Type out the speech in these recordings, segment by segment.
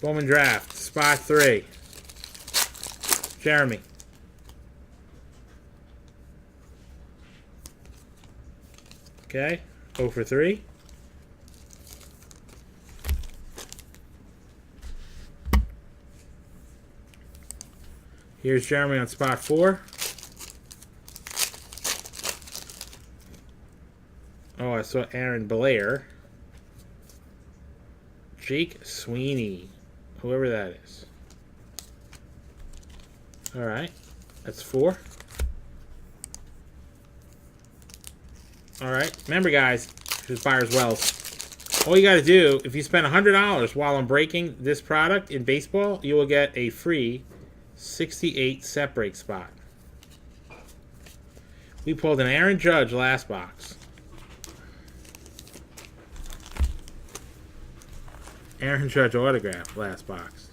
Bowman Draft, spot 3. Jeremy. Okay, 0 for 3. Here's Jeremy on spot 4. Oh, I saw Aaron Blair. Jake Sweeney. Whoever that is. Alright. That's 4. Alright. Remember, guys, this is Buyer's Wells. All you got to do, if you spend $100 while I'm breaking this product in baseball, you will get a free 68 set break spot. We pulled an Aaron Judge last box. Aaron Judge autograph last box.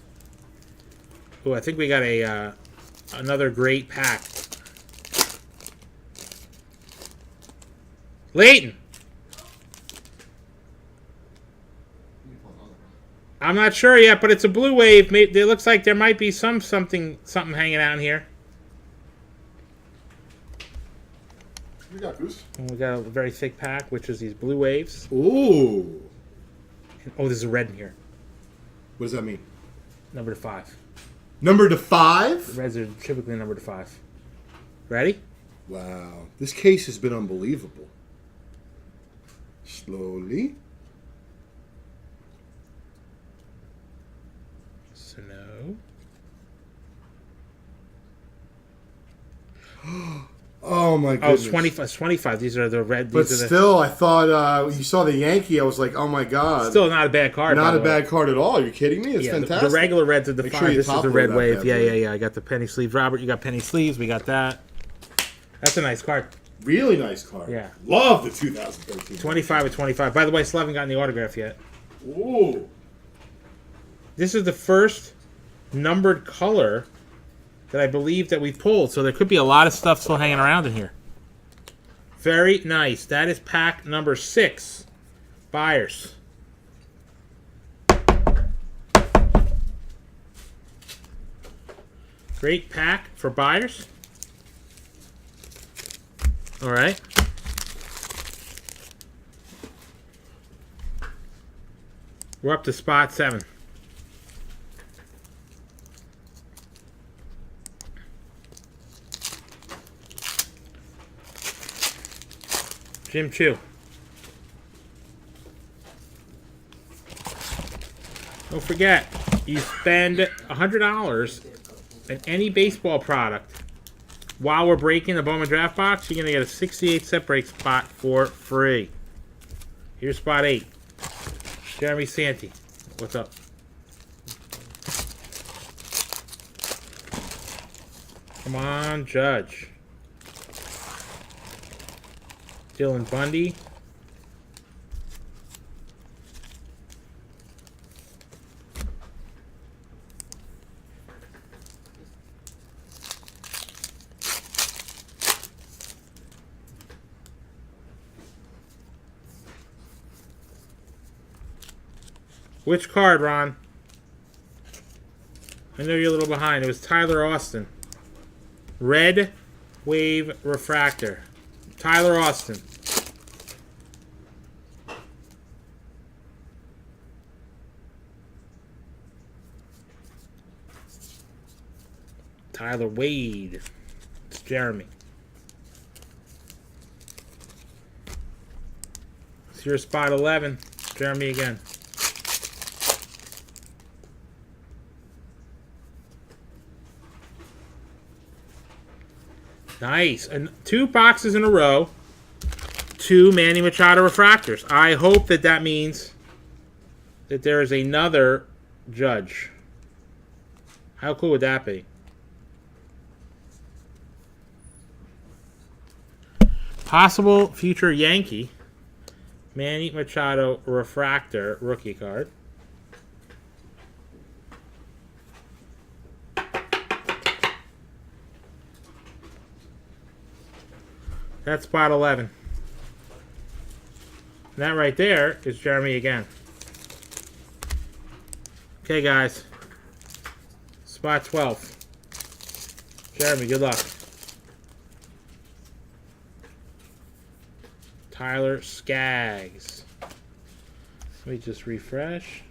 Oh, I think we got a another great pack. Leighton. I'm not sure yet, but it's a blue wave. It looks like there might be something hanging out in here. We got Goose. And we got a very thick pack, which is these blue waves. Ooh. Oh, there's a red in here. What does that mean? Number 5. Number to 5? Reds are typically number 5. Ready? Wow. This case has been unbelievable. Slowly. Snow. Oh my goodness. Oh, it's 25. These are the red. But these are still, I thought you saw the Yankee. I was like, oh my god. Still not a bad card. Not a bad card at all. Are you kidding me? It's fantastic. The regular reds are the Make 5. sure you This is top the load red that wave. bad Yeah. boy. I got the penny sleeves. Robert, you got penny sleeves. We got that. That's a nice card. Really nice card. Yeah. Love the 2013. 25 of 25. By the way, still haven't gotten the autograph yet. Ooh. This is the first numbered color that I believe that we pulled. So there could be a lot of stuff still hanging around in here. Very nice. That is pack number 6. Buyers. Great pack for buyers. All right. We're up to spot 7. Jim Chu. Don't forget, you spend $100 in any baseball product while we're breaking the Bowman Draft Box, you're going to get a 68 set break spot for free. Here's spot 8. Jeremy Santee. What's up? Come on, Judge. Dylan Bundy. Which card, Ron? I know you're a little behind. It was Tyler Austin. Red Wave Refractor. Tyler Austin. Tyler Wade. It's Jeremy. It's your spot 11. Jeremy again. Nice. And 2 boxes in a row. 2 Manny Machado refractors. I hope that that means that there is another Judge. How cool would that be? Possible future Yankee. Manny Machado refractor rookie card. That's spot 11. And that right there is Jeremy again. Okay, guys. Spot 12. Jeremy, good luck. Tyler Skaggs. Let me just refresh.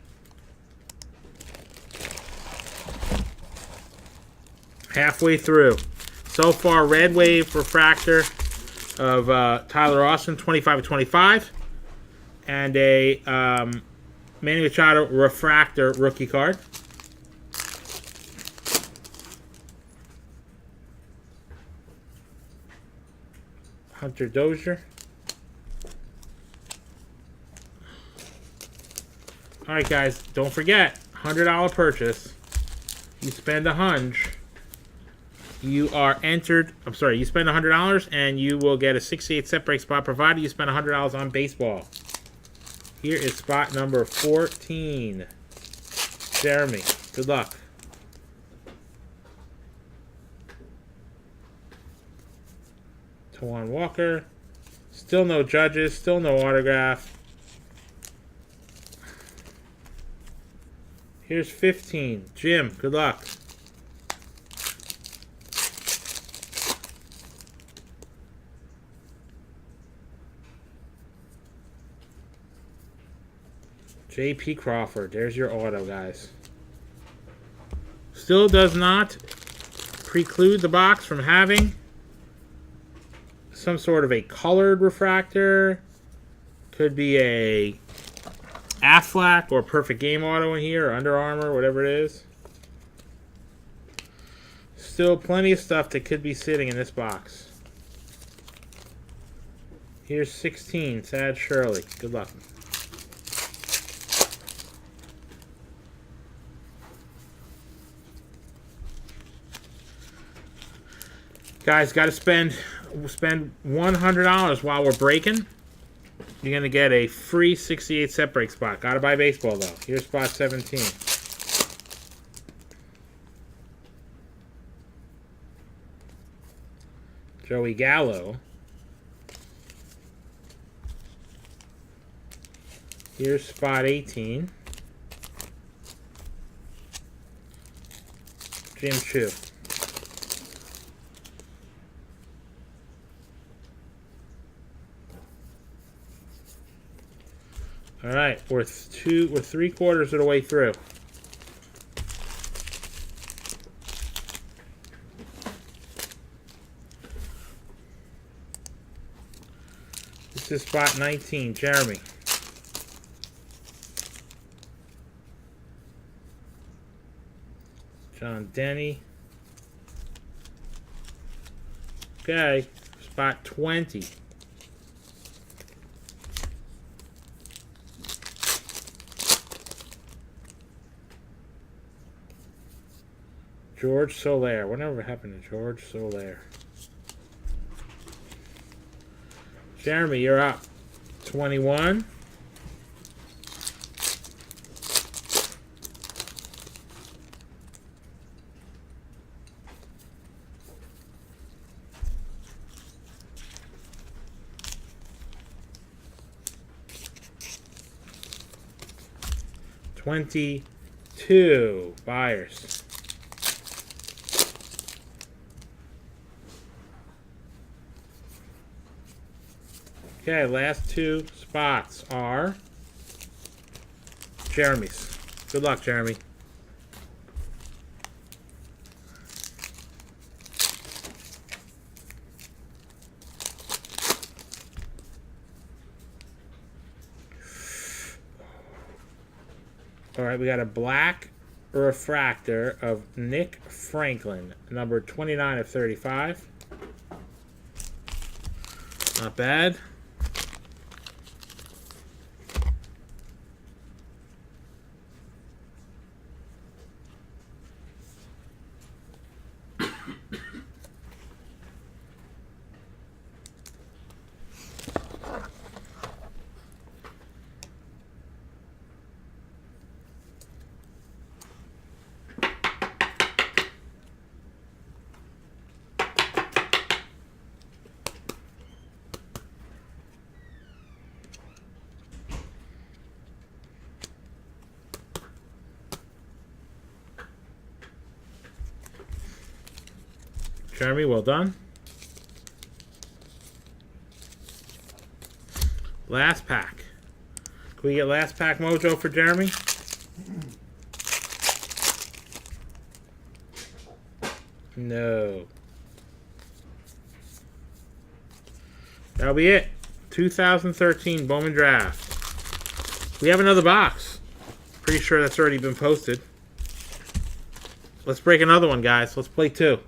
Halfway through. So far, Red Wave Refractor of Tyler Austin, 25/25. And a Manny Machado Refractor rookie card. Hunter Dozier. Alright guys, don't forget, $100 purchase. You spend $100. You are entered, you spend $100 and you will get a 68 set break spot provided you spend $100 on baseball. Here is spot number 14. Jeremy, good luck. Tawan Walker. Still no judges, still no autograph. Here's 15. Jim, good luck. J.P. Crawford. There's your auto, guys. Still does not preclude the box from having some sort of a colored refractor. Could be a Aflac or Perfect Game Auto in here, or Under Armour, whatever it is. Still plenty of stuff that could be sitting in this box. Here's 16. Sad Shirley. Good luck. Guys, got to spend $100 while we're breaking. You're going to get a free 68 set break spot. Got to buy baseball, though. Here's spot 17. Joey Gallo. Here's spot 18. Jim Chu. All right, we're 3/4 of the way through. This is spot 19, Jeremy. John Denny. Okay, spot 20. George Soler. Whatever happened to George Soler? Jeremy, you're up. 21. $22 buyers. Okay, last two spots are Jeremy's. Good luck, Jeremy. All right, we got a black refractor of Nick Franklin, number 29/35. Not bad. Jeremy, well done. Last pack. Can we get last pack mojo for Jeremy? No. That'll be it. 2013 Bowman Draft. We have another box. Pretty sure that's already been posted. Let's break another one, guys. Let's play two.